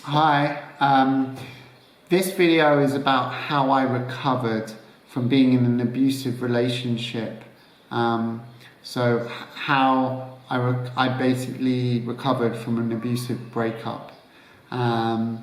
Hi, this video is about how I recovered from being in an abusive relationship. So how I basically recovered from an abusive breakup. I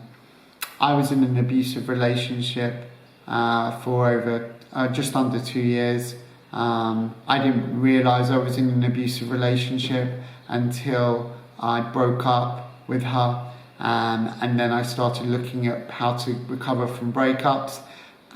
was in an abusive relationship for over just under 2 years. I didn't realise I was in an abusive relationship until I broke up with her. And then I started looking at how to recover from breakups,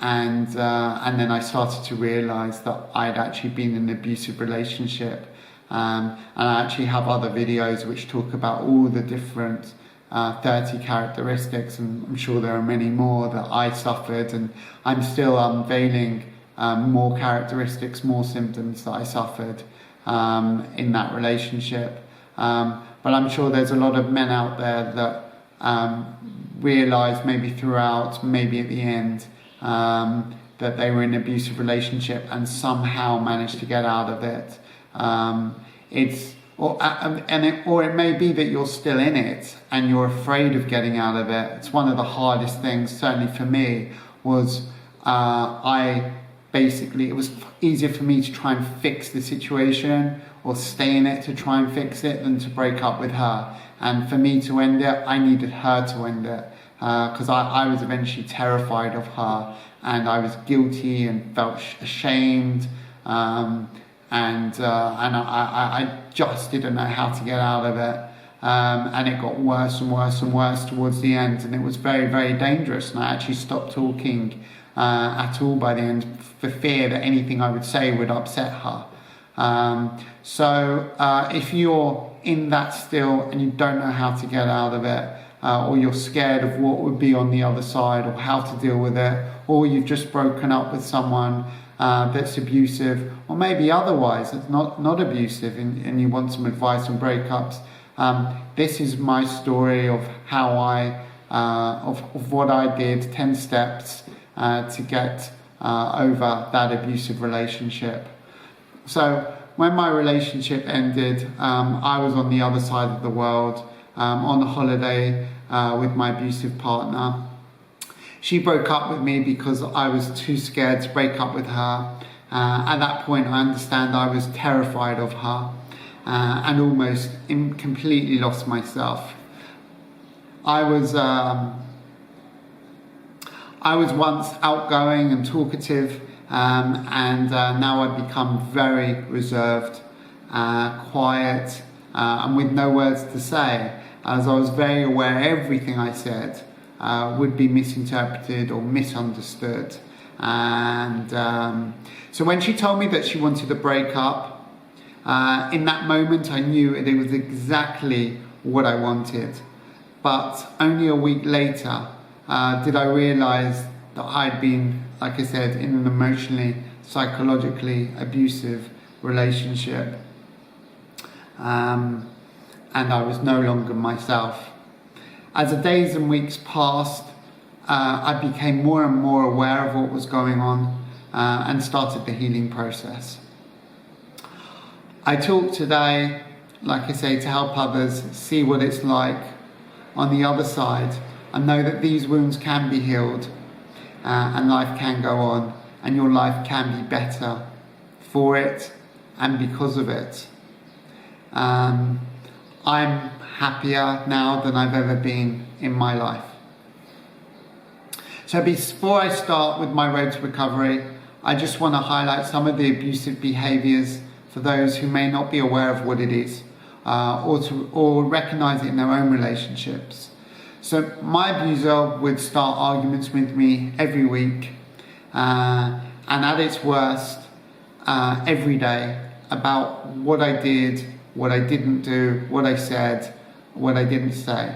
and then I started to realise that I'd actually been in an abusive relationship. And I actually have other videos which talk about all the different 30 characteristics, and I'm sure there are many more that I suffered, and I'm still unveiling more characteristics, more symptoms that I suffered in that relationship. But I'm sure there's a lot of men out there that realised maybe throughout, maybe at the end, that they were in an abusive relationship and somehow managed to get out of it. Or it may be that you're still in it and you're afraid of getting out of it. It's one of the hardest things, certainly for me, was it was easier for me to try and fix the situation or stay in it to try and fix it than to break up with her. And for me to end it, I needed her to end it, because I was eventually terrified of her, and I was guilty and felt ashamed, and I just didn't know how to get out of it. And it got worse and worse and worse towards the end, and it was very, very dangerous. And I actually stopped talking at all by the end for fear that anything I would say would upset her. So if you're in that still and you don't know how to get out of it, or you're scared of what would be on the other side or how to deal with it, or you've just broken up with someone that's abusive, or maybe otherwise it's not abusive, and you want some advice on breakups, this is my story of how of what I did, 10 steps to get over that abusive relationship. So when my relationship ended, I was on the other side of the world, on a holiday with my abusive partner. She broke up with me because I was too scared to break up with her. At that point, I understand I was terrified of her and almost completely lost myself. I was once outgoing and talkative, and now I've become very reserved, quiet, and with no words to say, as I was very aware everything I said would be misinterpreted or misunderstood. And so when she told me that she wanted to break up, in that moment I knew it was exactly what I wanted. But only a week later did I realise that I'd been, like I said, in an emotionally, psychologically abusive relationship. And I was no longer myself. As the days and weeks passed, I became more and more aware of what was going on and started the healing process. I talk today, like I say, to help others see what it's like on the other side, and know that these wounds can be healed, and life can go on, and your life can be better for it and because of it. I'm happier now than I've ever been in my life. So before I start with my road to recovery, I just want to highlight some of the abusive behaviours for those who may not be aware of what it is, or recognise it in their own relationships. So my abuser would start arguments with me every week, and at its worst, every day, about what I did, what I didn't do, what I said, what I didn't say.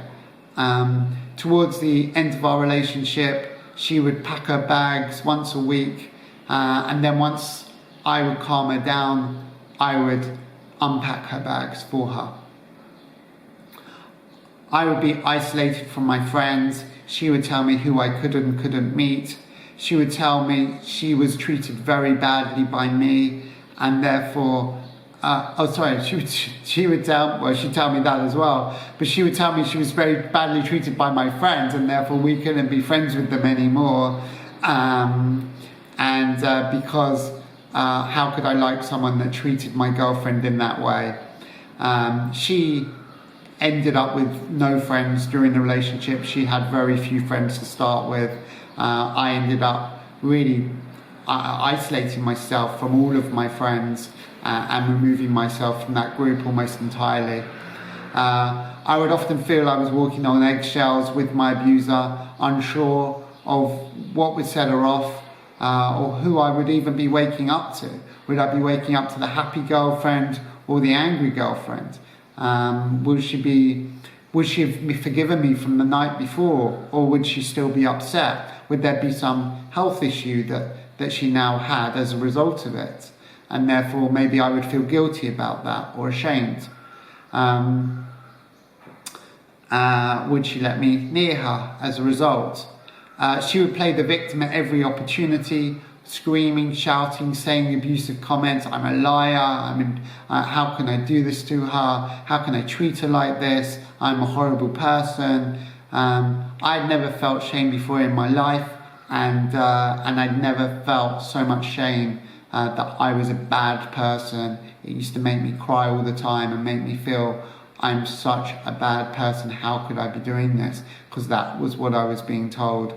Towards the end of our relationship, she would pack her bags once a week, and then once I would calm her down, I would unpack her bags for her. I would be isolated from my friends. She would tell me who I could and couldn't meet. She would tell me she was treated very badly by me, and therefore she would tell, well, she'd tell me that as well, but she would tell me she was very badly treated by my friends and therefore we couldn't be friends with them anymore. Because how could I like someone that treated my girlfriend in that way? She ended up with no friends during the relationship. She had very few friends to start with. I ended up really isolating myself from all of my friends and removing myself from that group almost entirely. I would often feel I was walking on eggshells with my abuser, unsure of what would set her off or who I would even be waking up to. Would I be waking up to the happy girlfriend or the angry girlfriend? Would she have forgiven me from the night before, or would she still be upset? Would there be some health issue that she now had as a result of it? And therefore maybe I would feel guilty about that or ashamed. Would she let me near her as a result? She would play the victim at every opportunity, screaming, shouting, saying abusive comments. I'm a liar. How can I do this to her? How can I treat her like this? I'm a horrible person. I'd never felt shame before in my life, and I'd never felt so much shame that I was a bad person. It used to make me cry all the time and make me feel I'm such a bad person. How could I be doing this? Because that was what I was being told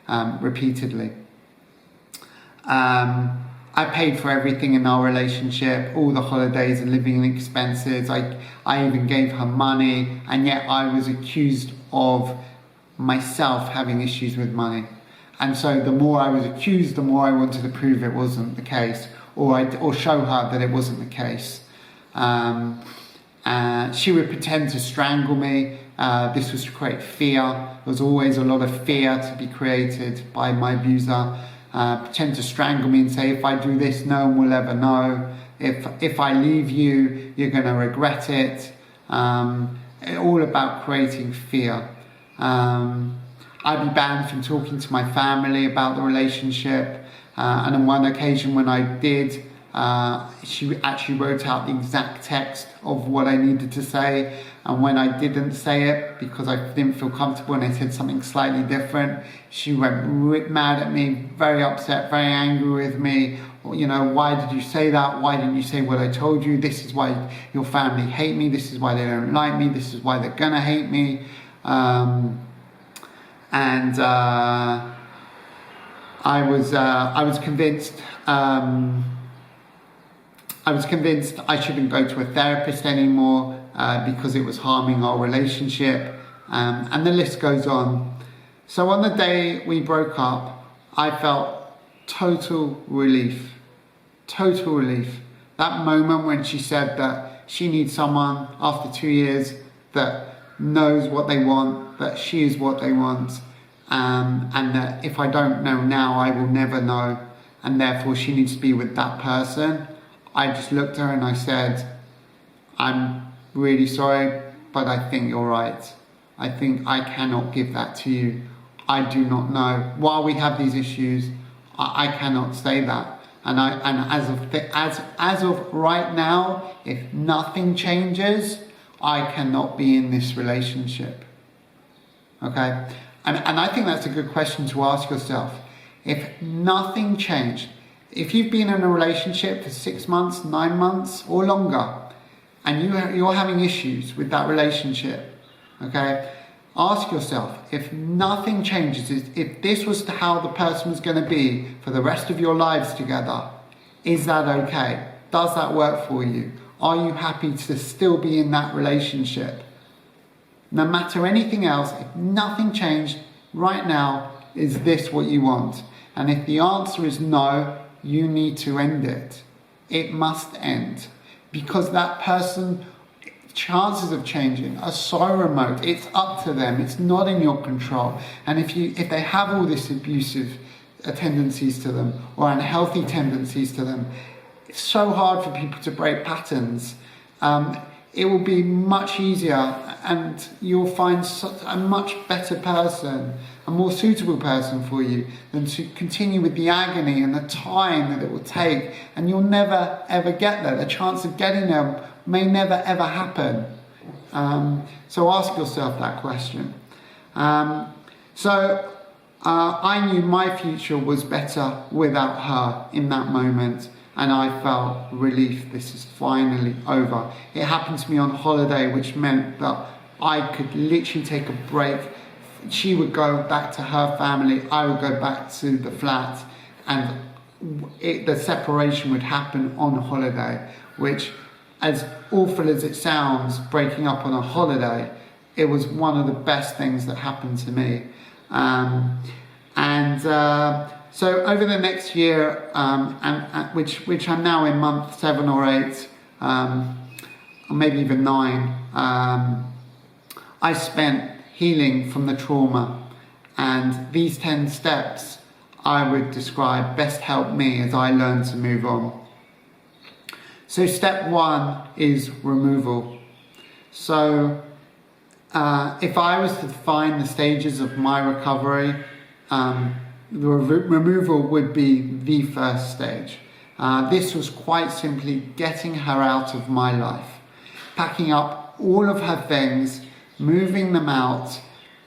repeatedly. I paid for everything in our relationship, all the holidays and living expenses. I even gave her money, and yet I was accused of myself having issues with money. And so the more I was accused, the more I wanted to prove it wasn't the case, or show her that it wasn't the case. She would pretend to strangle me. This was to create fear. There was always a lot of fear to be created by my abuser. Pretend to strangle me and say, if I do this, no one will ever know. If I leave you, you're going to regret it. All about creating fear. I'd be banned from talking to my family about the relationship. And on one occasion when I did, she actually wrote out the exact text of what I needed to say. And when I didn't say it, because I didn't feel comfortable and I said something slightly different, she went mad at me, very upset, very angry with me. You know, why did you say that? Why didn't you say what I told you? This is why your family hate me. This is why they don't like me. This is why they're gonna hate me. I was convinced I shouldn't go to a therapist anymore because it was harming our relationship, and the list goes on. So on the day we broke up, I felt total relief. Total relief. That moment when she said that she needs someone after 2 years that knows what they want, that she is what they want, and that if I don't know now, I will never know, and therefore she needs to be with that person. I just looked at her and I said, I'm really sorry, but I think you're right. I think I cannot give that to you. I do not know. While we have these issues, I cannot say that. And as of right now, if nothing changes, I cannot be in this relationship. Okay? And I think that's a good question to ask yourself. If nothing changed, if you've been in a relationship for 6 months, 9 months, or longer, and you're having issues with that relationship, okay, ask yourself, if nothing changes, if this was how the person was going to be for the rest of your lives together, is that okay? Does that work for you? Are you happy to still be in that relationship? No matter anything else, if nothing changed right now, is this what you want? And if the answer is no, you need to end it. It must end. Because that person, chances of changing are so remote. It's up to them. It's not in your control. And if they have all this abusive tendencies to them or unhealthy tendencies to them, it's so hard for people to break patterns. it will be much easier, and you'll find a much better person, a more suitable person for you, than to continue with the agony and the time that it will take, and you'll never ever get there. The chance of getting there may never ever happen. So ask yourself that question. I knew my future was better without her in that moment, and I felt relief. This is finally over. It happened to me on holiday, which meant that I could literally take a break. She would go back to her family, I would go back to the flat, and the separation would happen on holiday, which, as awful as it sounds, breaking up on a holiday, it was one of the best things that happened to me. So over the next year, which I'm now in month 7 or 8, or maybe even 9, I spent healing from the trauma, and these 10 steps I would describe best helped me as I learned to move on. So step 1 is removal. So if I was to define the stages of my recovery, the removal would be the first stage. This was quite simply getting her out of my life, packing up all of her things, moving them out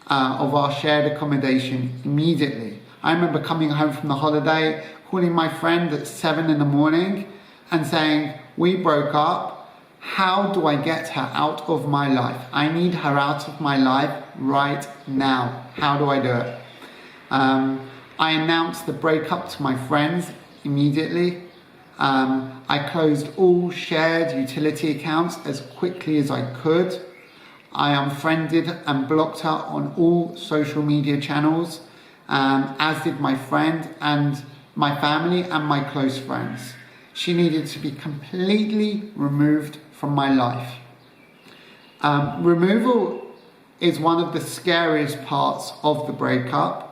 of our shared accommodation immediately. I remember coming home from the holiday, calling my friend at 7 in the morning and saying, "We broke up. How do I get her out of my life? I need her out of my life right now. How do I do it?" I announced the breakup to my friends immediately. I closed all shared utility accounts as quickly as I could. I unfriended and blocked her on all social media channels, as did my friend and my family and my close friends. She needed to be completely removed from my life. Removal is one of the scariest parts of the breakup.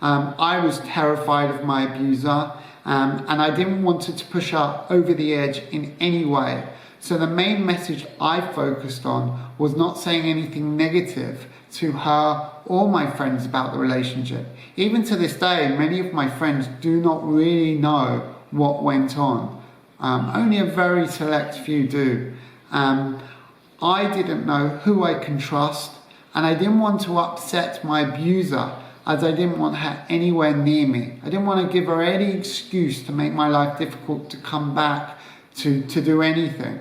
I was terrified of my abuser, and I didn't want to push her over the edge in any way. So the main message I focused on was not saying anything negative to her or my friends about the relationship. Even to this day, many of my friends do not really know what went on. Only a very select few do. I didn't know who I can trust, and I didn't want to upset my abuser, as I didn't want her anywhere near me. I didn't want to give her any excuse to make my life difficult to come back to do anything.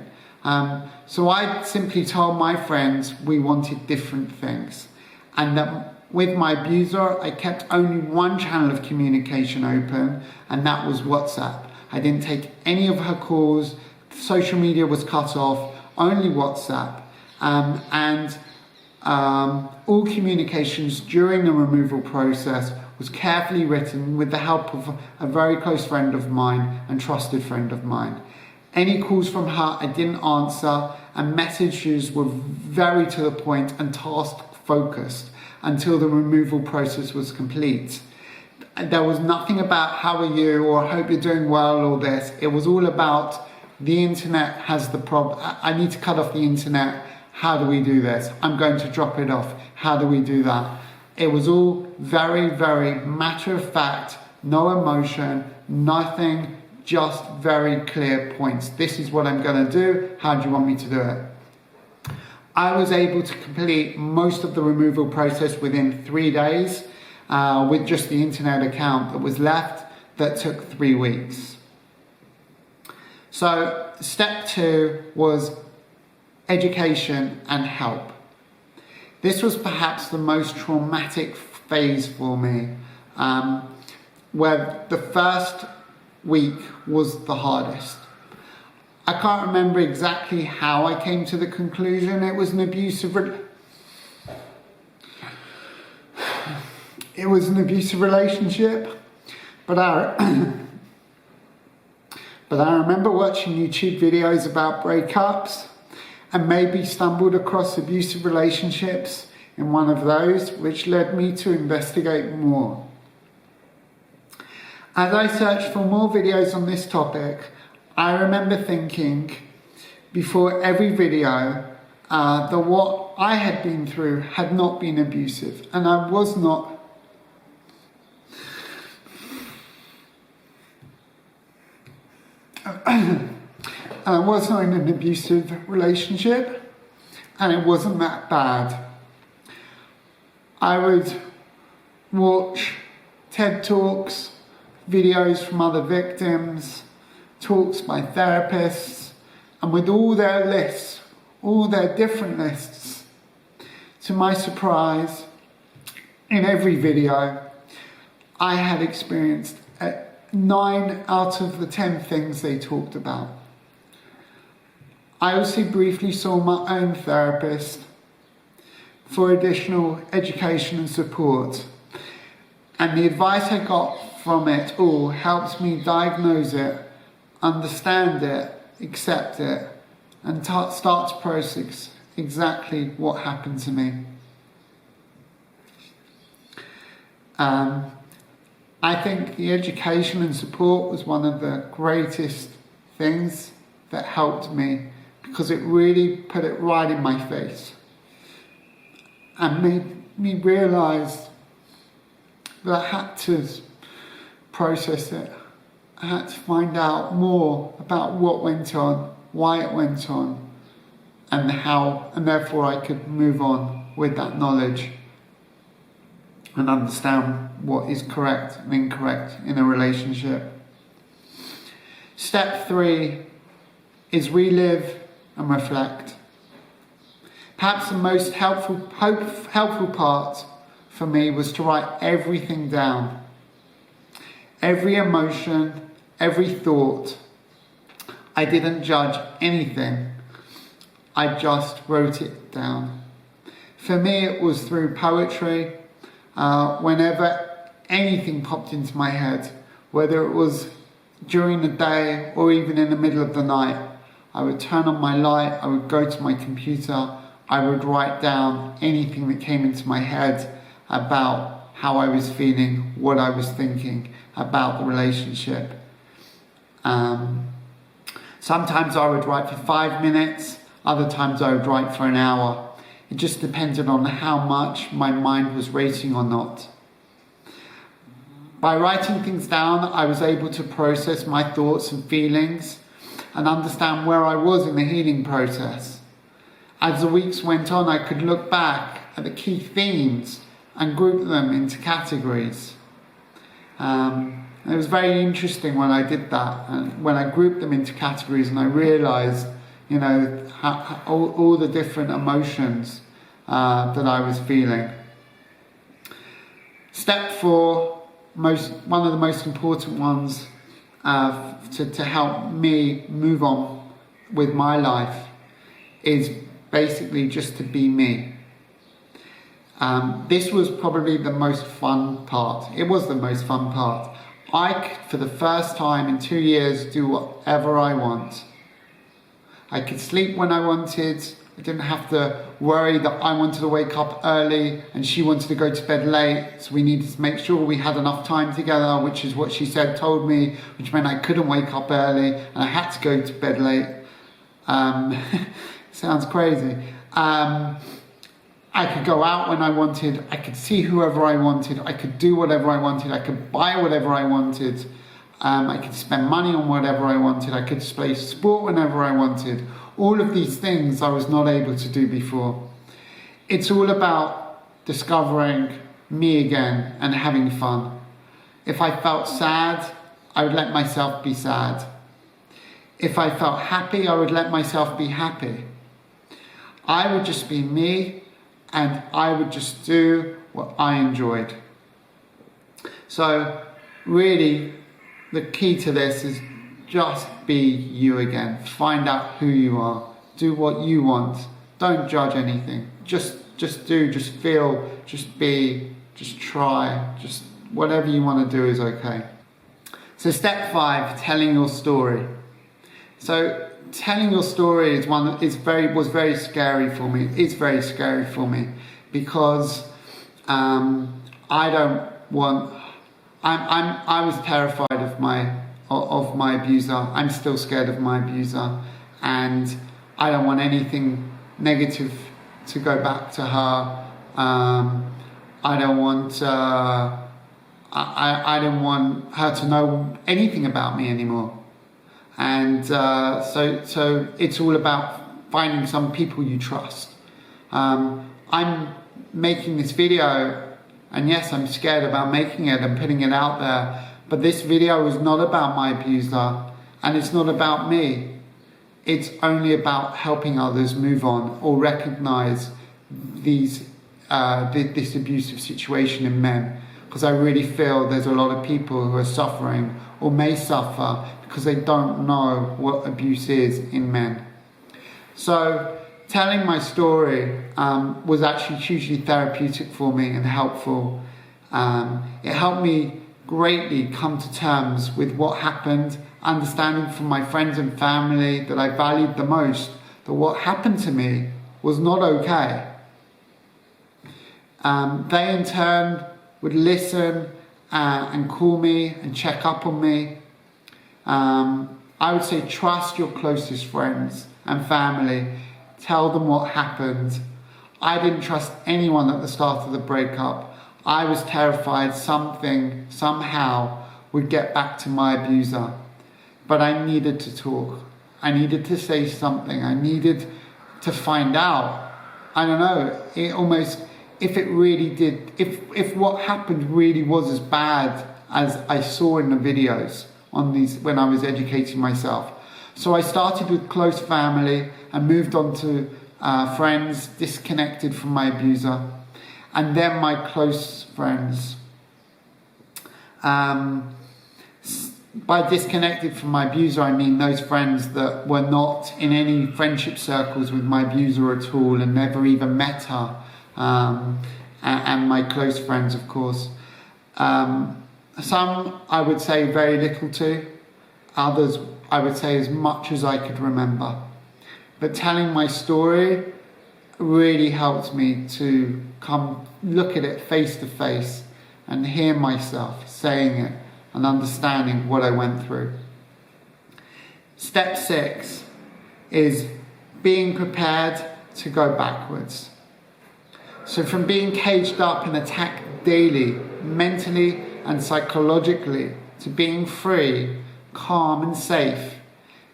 So I simply told my friends we wanted different things, and that with my abuser I kept only one channel of communication open, and that was WhatsApp. I didn't take any of her calls, social media was cut off, only WhatsApp. All communications during the removal process was carefully written with the help of a very close friend of mine and trusted friend of mine. Any calls from her I didn't answer, and messages were very to the point and task focused until the removal process was complete. There was nothing about how are you or I hope you're doing well or this. It was all about the internet has the problem. I need to cut off the internet. How do we do this? I'm going to drop it off. How do we do that? It was all very, very matter of fact, no emotion, nothing, just very clear points. This is what I'm going to do. How do you want me to do it? I was able to complete most of the removal process within 3 days with just the internet account that was left that took 3 weeks. So step 2 was education and help. This was perhaps the most traumatic phase for me, where the first week was the hardest. I can't remember exactly how I came to the conclusion it was an abusive relationship, but I remember watching YouTube videos about breakups and maybe stumbled across abusive relationships in one of those, which led me to investigate more. As I searched for more videos on this topic, I remember thinking before every video, that what I had been through had not been abusive, and I was not in an abusive relationship, and it wasn't that bad. I would watch TED Talks, videos from other victims, talks by therapists, and with all their lists, all their different lists, to my surprise, in every video, I had experienced 9 out of the 10 things they talked about. I also briefly saw my own therapist for additional education and support, and the advice I got from it all helps me diagnose it, understand it, accept it, and start to process exactly what happened to me. I think the education and support was one of the greatest things that helped me, because it really put it right in my face and made me realise that I had to process it. I had to find out more about what went on, why it went on, and how, and therefore I could move on with that knowledge and understand what is correct and incorrect in a relationship. Step 3 is relive and reflect. Perhaps the most helpful part for me was to write everything down. Every emotion, every thought. I didn't judge anything. I just wrote it down. For me, it was through poetry. Whenever anything popped into my head, whether it was during the day or even in the middle of the night, I would turn on my light, I would go to my computer, I would write down anything that came into my head about how I was feeling, what I was thinking about the relationship. Sometimes I would write for 5 minutes, other times I would write for an hour. It just depended on how much my mind was racing or not. By writing things down, I was able to process my thoughts and feelings and understand where I was in the healing process. As the weeks went on, I could look back at the key themes and group them into categories. It was very interesting when I did that, and when I grouped them into categories, and I realised, all the different emotions that I was feeling. Step 4, one of the most important ones to help me move on with my life, is basically just to be me. This was probably the most fun part. It was the most fun part. I could, for the first time in 2 years, do whatever I want. I could sleep when I wanted. I didn't have to worry that I wanted to wake up early and she wanted to go to bed late. So we needed to make sure we had enough time together, which is what she told me, which meant I couldn't wake up early and I had to go to bed late. Sounds crazy. I could go out when I wanted. I could see whoever I wanted. I could do whatever I wanted. I could buy whatever I wanted. I could spend money on whatever I wanted. I could play sport whenever I wanted. All of these things I was not able to do before. It's all about discovering me again and having fun. If I felt sad, I would let myself be sad. If I felt happy, I would let myself be happy. I would just be me, and I would just do what I enjoyed. So really, the key to this is just be you again. Find out who you are. Do what you want. Don't judge anything. Just do, just feel, just be, just try. Just whatever you want to do is okay. So step 5, telling your story. So telling your story was very scary for me. It's very scary for me because I was terrified of my abuser. I'm still scared of my abuser, and I don't want anything negative to go back to her. I don't want I didn't want her to know anything about me anymore. And so it's all about finding some people you trust. I'm making this video, and yes, I'm scared about making it and putting it out there, but this video is not about my abuser, and it's not about me. It's only about helping others move on or recognize this abusive situation in men, because I really feel there's a lot of people who are suffering or may suffer because they don't know what abuse is in men. So telling my story was actually hugely therapeutic for me and helpful. It helped me greatly come to terms with what happened, understanding from my friends and family that I valued the most, that what happened to me was not okay. They in turn would listen and call me and check up on me. I would say trust your closest friends and family. Tell them what happened. I didn't trust anyone at the start of the breakup. I was terrified something, somehow, would get back to my abuser. But I needed to talk. I needed to say something. I needed to find out. I don't know, it almost, if it really did, if what happened really was as bad as I saw in the videos on these when I was educating myself. So I started with close family and moved on to friends disconnected from my abuser, and then my close friends. By disconnected from my abuser, I mean those friends that were not in any friendship circles with my abuser at all and never even met her. And my close friends, of course. Some I would say very little to, others I would say as much as I could remember. But telling my story really helped me to come look at it face to face and hear myself saying it and understanding what I went through. Step 6 is being prepared to go backwards. So from being caged up and attacked daily, mentally and psychologically, to being free, calm and safe,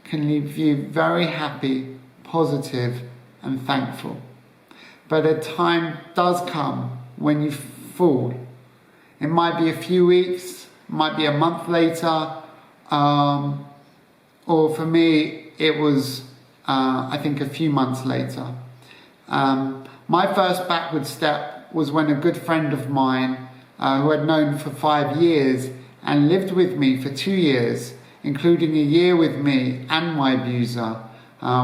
can leave you very happy, positive and thankful. But a time does come when you fall. It might be a few weeks, might be a month later, or for me it was I think a few months later. My first backward step was when a good friend of mine who I'd known for 5 years and lived with me for 2 years, including a year with me and my abuser.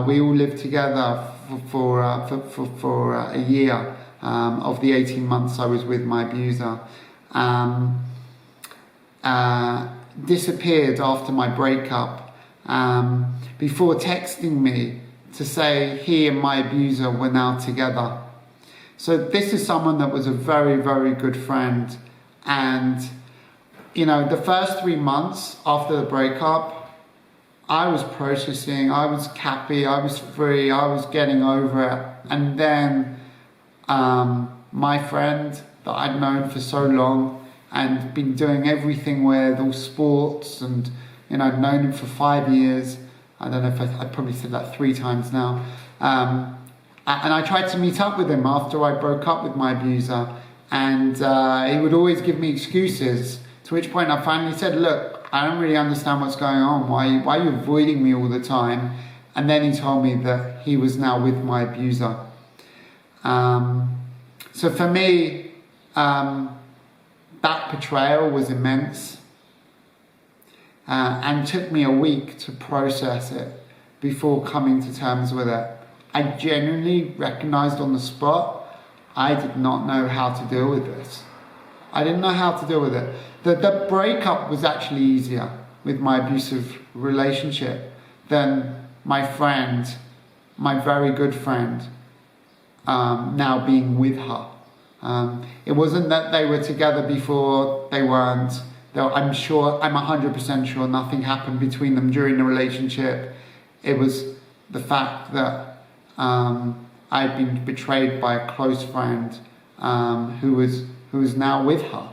We all lived together for a year of the 18 months I was with my abuser. Disappeared after my breakup before texting me to say he and my abuser were now together. So this is someone that was a very, very good friend. And, you know, the first 3 months after the breakup, I was processing, I was happy, I was free, I was getting over it. And then my friend that I'd known for so long and been doing everything with, all sports, and, you know, I'd known him for 5 years. I don't know if I probably said that 3 times now. And I tried to meet up with him after I broke up with my abuser, and he would always give me excuses, to which point I finally said, look, I don't really understand what's going on. Why are you avoiding me all the time? And then he told me that he was now with my abuser. So for me, that betrayal was immense, and took me a week to process it before coming to terms with it. I genuinely recognized on the spot, I did not know how to deal with this. I didn't know how to deal with it. The breakup was actually easier with my abusive relationship than my friend, my very good friend, now being with her. It wasn't that they were together before, they weren't. I'm 100% sure nothing happened between them during the relationship. It was the fact that I had been betrayed by a close friend who was now with her.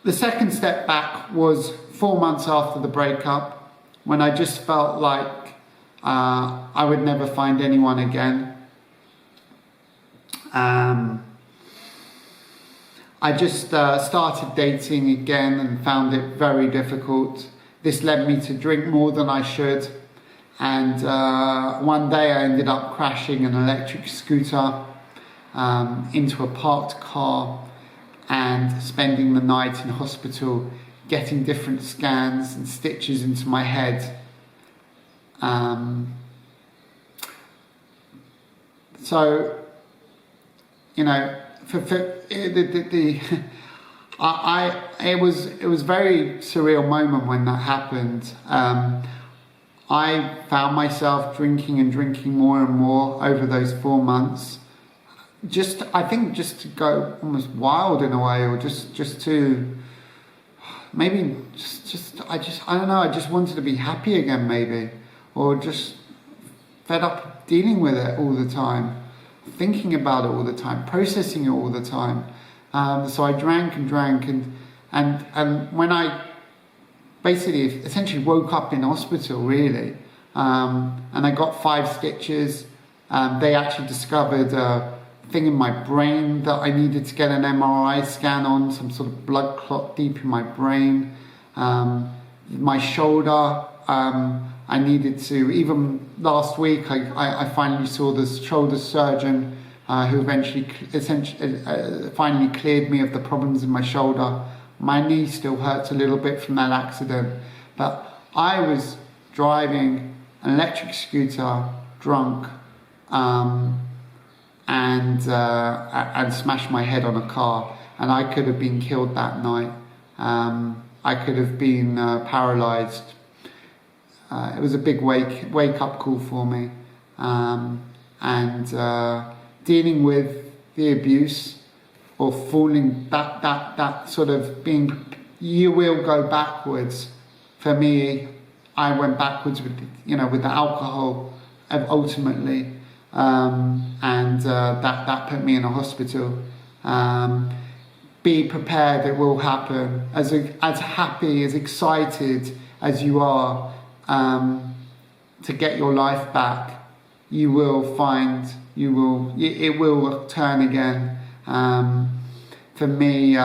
The second step back was 4 months after the breakup, when I just felt like I would never find anyone again. I just started dating again and found it very difficult. This led me to drink more than I should. And one day I ended up crashing an electric scooter into a parked car and spending the night in hospital, getting different scans and stitches into my head. It was a very surreal moment when that happened. I found myself drinking more and more over those 4 months. I think just to go almost wild in a way, or just to maybe I don't know, I just wanted to be happy again maybe, or just fed up dealing with it all the time, thinking about it all the time, processing it all the time. So I drank and when I basically essentially woke up in hospital really, and I got 5 stitches. They actually discovered a thing in my brain that I needed to get an MRI scan on, some sort of blood clot deep in my brain. My shoulder, I needed to, even last week I finally saw this shoulder surgeon who finally cleared me of the problems in my shoulder. My knee still hurts a little bit from that accident, but I was driving an electric scooter drunk and smashed my head on a car, and I could have been killed that night. I could have been paralyzed. It was a big wake up call for me, and dealing with the abuse, or falling that sort of being, you will go backwards. For me, I went backwards with the alcohol ultimately, and that put me in a hospital. Be prepared, it will happen. As happy, as excited as you are to get your life back, you will find, it will turn again. For me,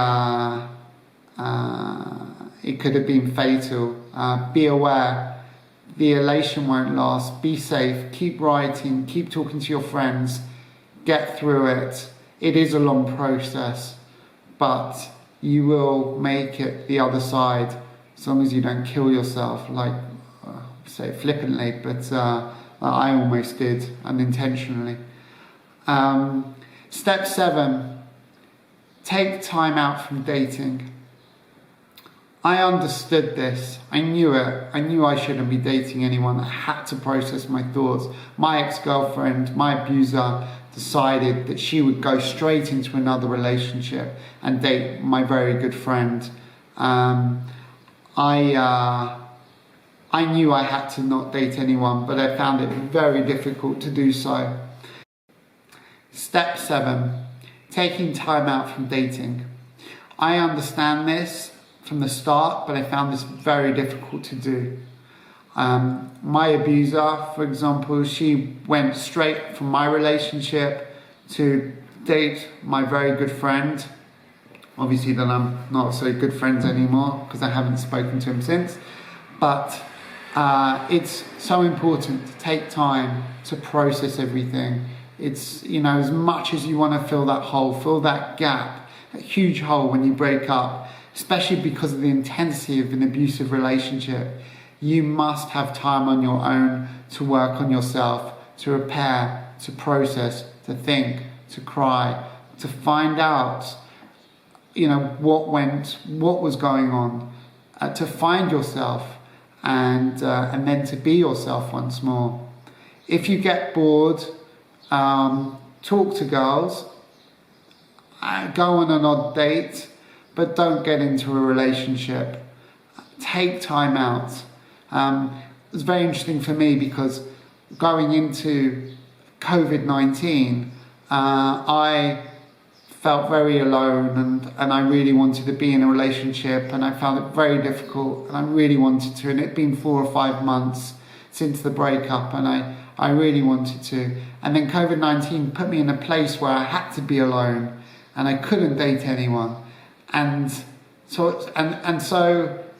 it could have been fatal. Be aware, the elation won't last. Be safe, keep writing, keep talking to your friends, get through it. It is a long process, but you will make it the other side, as long as you don't kill yourself, like say flippantly, but I almost did unintentionally. Step 7, take time out from dating. I understood this. I knew it. I knew I shouldn't be dating anyone. I had to process my thoughts. My ex-girlfriend, my abuser, decided that she would go straight into another relationship and date my very good friend. I knew I had to not date anyone, but I found it very difficult to do so. Step 7, taking time out from dating. I understand this from the start, but I found this very difficult to do. My abuser, for example, she went straight from my relationship to date my very good friend. Obviously then I'm not so good friends anymore because I haven't spoken to him since. But it's so important to take time to process everything. It's, as much as you want to fill that hole, fill that gap, that huge hole when you break up, especially because of the intensity of an abusive relationship, you must have time on your own to work on yourself, to repair, to process, to think, to cry, to find out, what was going on, to find yourself, and then to be yourself once more. If you get bored, talk to girls, go on an odd date, but don't get into a relationship. Take time out. was very interesting for me because going into COVID-19, I felt very alone, and I really wanted to be in a relationship, and I found it very difficult, and I really wanted to, and it'd been 4 or 5 months since the breakup, and I really wanted to. And then COVID-19 put me in a place where I had to be alone, and I couldn't date anyone. And so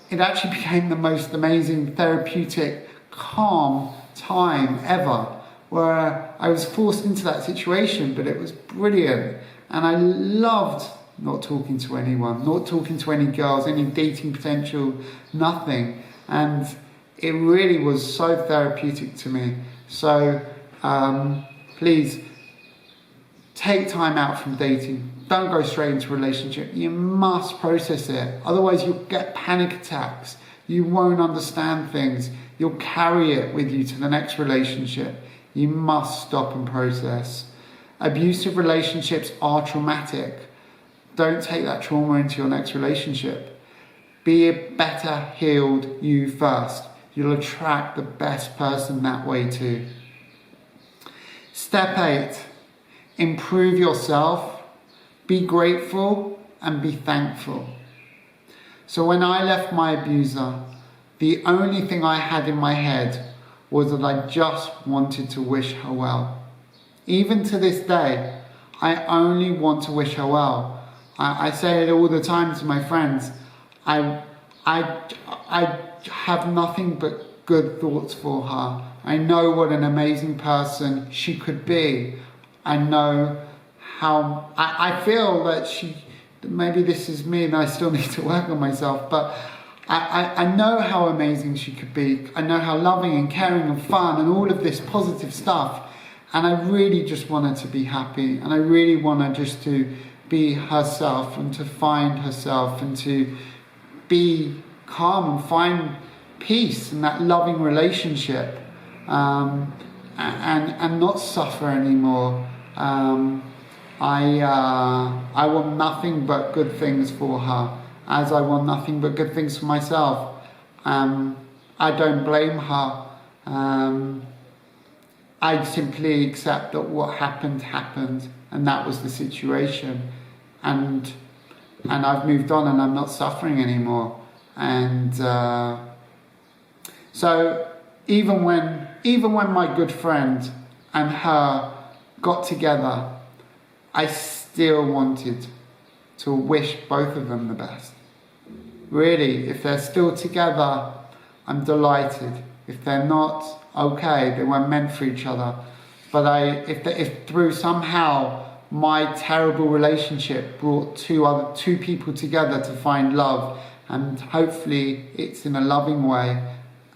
it actually became the most amazing, therapeutic, calm time ever, where I was forced into that situation, but it was brilliant. And I loved not talking to anyone, not talking to any girls, any dating potential, nothing. And it really was so therapeutic to me. So please take time out from dating. Don't go straight into a relationship. You must process it. Otherwise you'll get panic attacks. You won't understand things. You'll carry it with you to the next relationship. You must stop and process. Abusive relationships are traumatic. Don't take that trauma into your next relationship. Be a better healed you first. You'll attract the best person that way too. Step 8, improve yourself, be grateful and be thankful. So when I left my abuser, the only thing I had in my head was that I just wanted to wish her well. Even to this day, I only want to wish her well. I say it all the time to my friends. I have nothing but good thoughts for her. I know what an amazing person she could be. I know how, I feel that maybe this is me and I still need to work on myself, but I know how amazing she could be. I know how loving and caring and fun and all of this positive stuff. And I really just want her to be happy, and I really want her just to be herself and to find herself and to be calm and find peace in that loving relationship, and not suffer anymore. I want nothing but good things for her, as I want nothing but good things for myself. I don't blame her. I simply accept that what happened, and that was the situation. And I've moved on, and I'm not suffering anymore. And so even when my good friend and her got together, I still wanted to wish both of them the best. Really, if they're still together, I'm delighted. If they're not, okay, they weren't meant for each other. But if through somehow my terrible relationship brought two people together to find love, and hopefully it's in a loving way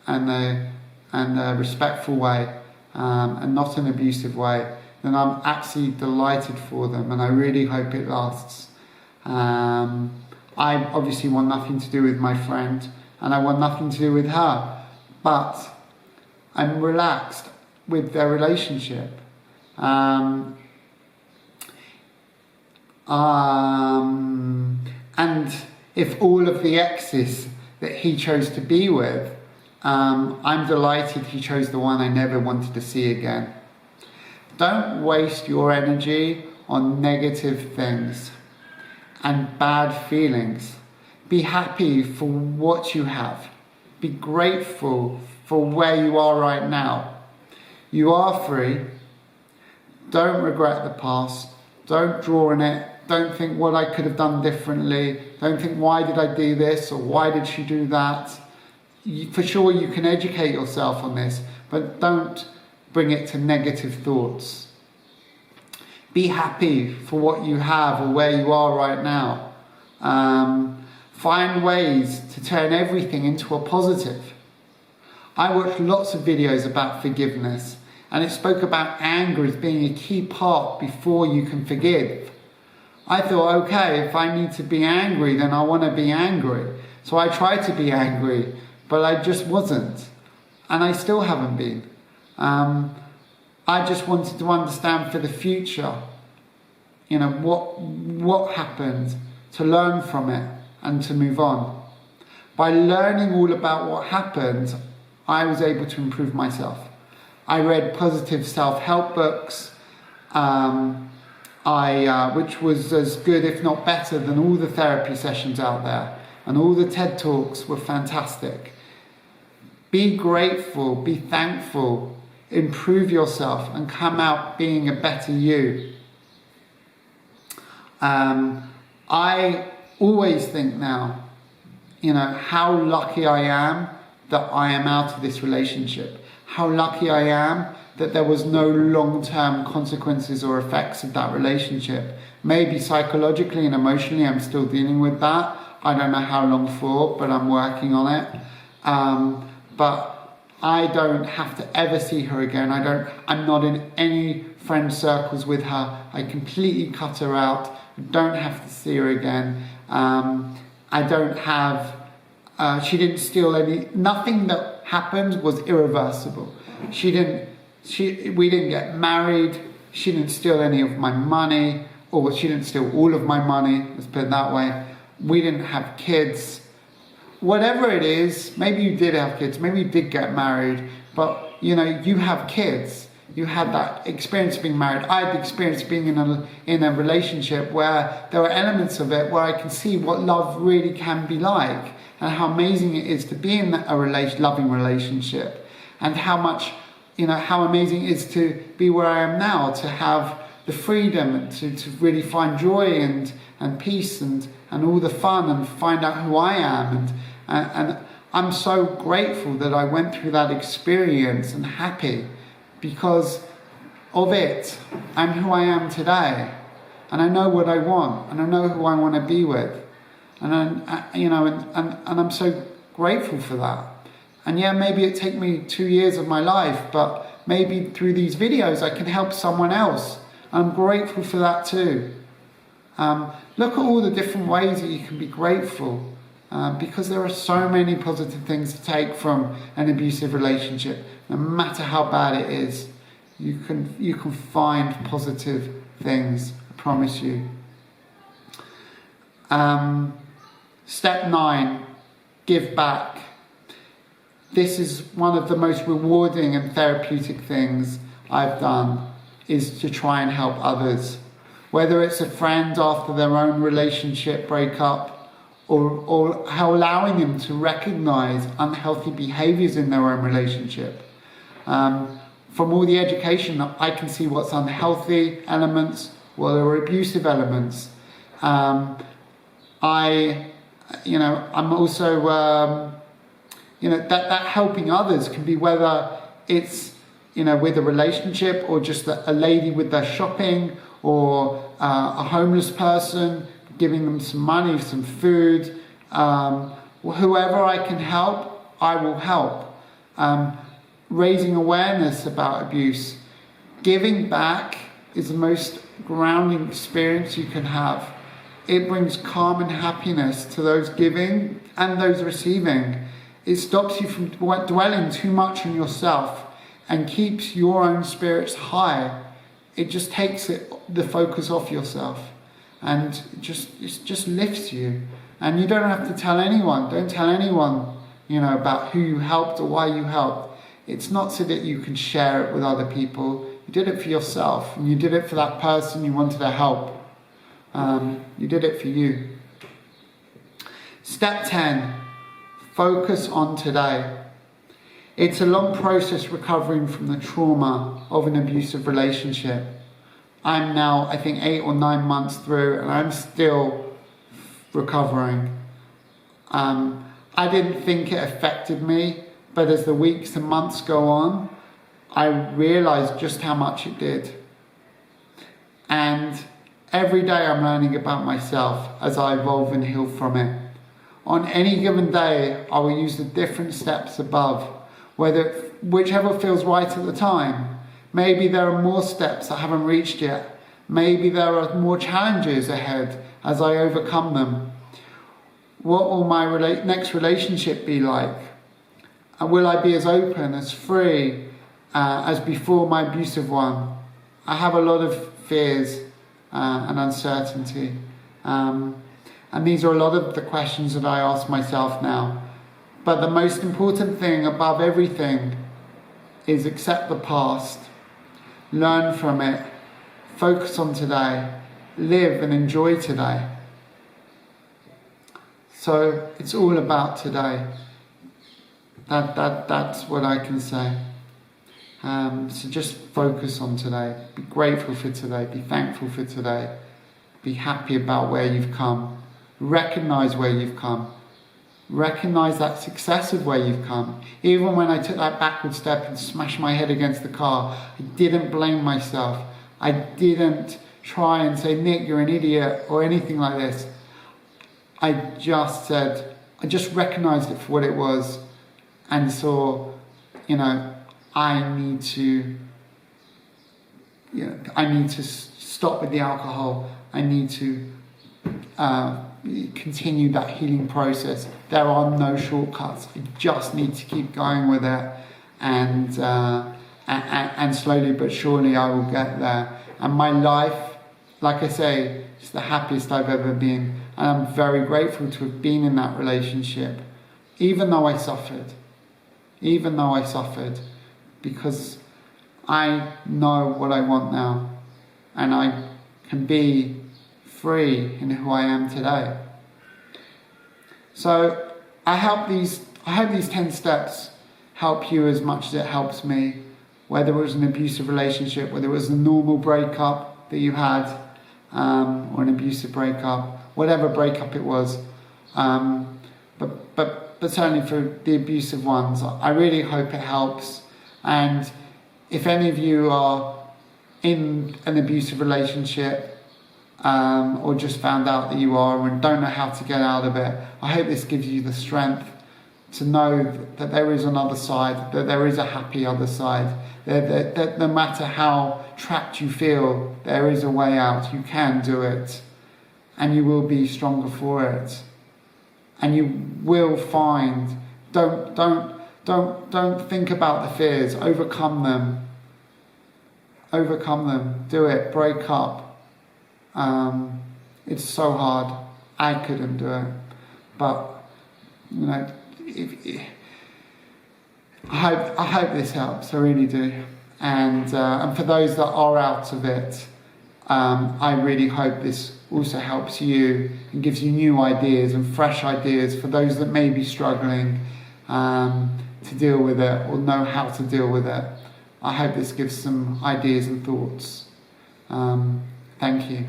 and a respectful way, and not an abusive way, then I'm absolutely delighted for them, and I really hope it lasts. I obviously want nothing to do with my friend, and I want nothing to do with her, but I'm relaxed with their relationship. And if all of the exes that he chose to be with, I'm delighted he chose the one I never wanted to see again. Don't waste your energy on negative things and bad feelings. Be happy for what you have. Be grateful for where you are right now. You are free. Don't regret the past. Don't draw on it. Don't think what I could have done differently. Don't think why did I do this or why did she do that. For sure you can educate yourself on this, but don't bring it to negative thoughts. Be happy for what you have or where you are right now. Find ways to turn everything into a positive. I watched lots of videos about forgiveness, and it spoke about anger as being a key part before you can forgive. I thought, okay, if I need to be angry, then I want to be angry. So I tried to be angry, but I just wasn't. And I still haven't been. I just wanted to understand for the future, what happened, to learn from it and to move on. By learning all about what happened, I was able to improve myself. I read positive self-help books, which was as good, if not better, than all the therapy sessions out there. And all the TED Talks were fantastic. Be grateful, be thankful, improve yourself, and come out being a better you. I always think now, how lucky I am that I am out of this relationship. How lucky I am that there was no long-term consequences or effects of that relationship. Maybe psychologically and emotionally I'm still dealing with that. I don't know how long for, but I'm working on it. But I don't have to ever see her again. I'm not in any friend circles with her. I completely cut her out. I don't have to see her again. I don't have, she didn't steal nothing that happened was irreversible. We didn't get married. She didn't steal any of my money, or she didn't steal all of my money, let's put it that way. We didn't have kids. Whatever it is, maybe you did have kids, maybe you did get married, but you have kids. You had that experience of being married. I had the experience of being in a relationship where there were elements of it where I can see what love really can be like, and how amazing it is to be in a loving relationship, and how amazing it is to be where I am now, to have the freedom to really find joy and peace and all the fun, and find out who I am. And I'm so grateful that I went through that experience, and happy because of it. I'm who I am today, and I know what I want, and I know who I want to be with, and I'm so grateful for that. And yeah, maybe it take me 2 years of my life, but maybe through these videos I can help someone else. I'm grateful for that too. Look at all the different ways that you can be grateful, because there are so many positive things to take from an abusive relationship. No matter how bad it is, you can find positive things, I promise you. Step 9, give back. This is one of the most rewarding and therapeutic things I've done, is to try and help others. Whether it's a friend after their own relationship breakup, or how allowing them to recognize unhealthy behaviors in their own relationship. From all the education, I can see what's unhealthy elements, what are abusive elements. I'm also, that helping others can be whether it's, with a relationship, or just a lady with their shopping, or a homeless person, giving them some money, some food. Whoever I can help, I will help. Raising awareness about abuse. Giving back is the most grounding experience you can have. It brings calm and happiness to those giving and those receiving. It stops you from dwelling too much on yourself, and keeps your own spirits high. It just takes the focus off yourself, and it just lifts you. And you don't have to tell anyone. Don't tell anyone, about who you helped or why you helped. It's not so that you can share it with other people. You did it for yourself, and you did it for that person you wanted to help. You did it for you. Step 10, focus on today. It's a long process recovering from the trauma of an abusive relationship. I'm now, I think, 8 or 9 months through, and I'm still recovering. I didn't think it affected me, but as the weeks and months go on, I realized just how much it did. And every day I'm learning about myself as I evolve and heal from it. On any given day, I will use the different steps above, whichever feels right at the time. Maybe there are more steps I haven't reached yet. Maybe there are more challenges ahead as I overcome them. What will my next relationship be like? Will I be as open, as free as before my abusive one? I have a lot of fears and uncertainty. And these are a lot of the questions that I ask myself now. But the most important thing above everything is accept the past, learn from it, focus on today, live and enjoy today. So it's all about today. That's what I can say. So just focus on today. Be grateful for today. Be thankful for today. Be happy about where you've come. Recognize where you've come. Recognize that success of where you've come. Even when I took that backward step and smashed my head against the car, I didn't blame myself. I didn't try and say, Nick, you're an idiot, or anything like this. I just recognized it for what it was and saw, I need to stop with the alcohol. I need to continue that healing process. There are no shortcuts. I just need to keep going with it, and slowly but surely I will get there. And my life, like I say, is the happiest I've ever been, and I'm very grateful to have been in that relationship, even though I suffered, because I know what I want now, and I can be free in who I am today. So I hope these 10 steps help you as much as it helps me, whether it was an abusive relationship, whether it was a normal breakup that you had, or an abusive breakup, whatever breakup it was. But certainly for the abusive ones, I really hope it helps. And if any of you are in an abusive relationship, or just found out that you are and don't know how to get out of it, I hope this gives you the strength to know that there is another side, that there is a happy other side, that no matter how trapped you feel, there is a way out. You can do it, and you will be stronger for it, and you will find. Don't think about the fears. Overcome them. Do it. Break up. It's so hard. I couldn't do it, but I hope this helps. I really do. And for those that are out of it, I really hope this also helps you and gives you new ideas and fresh ideas for those that may be struggling to deal with it or know how to deal with it. I hope this gives some ideas and thoughts. Thank you.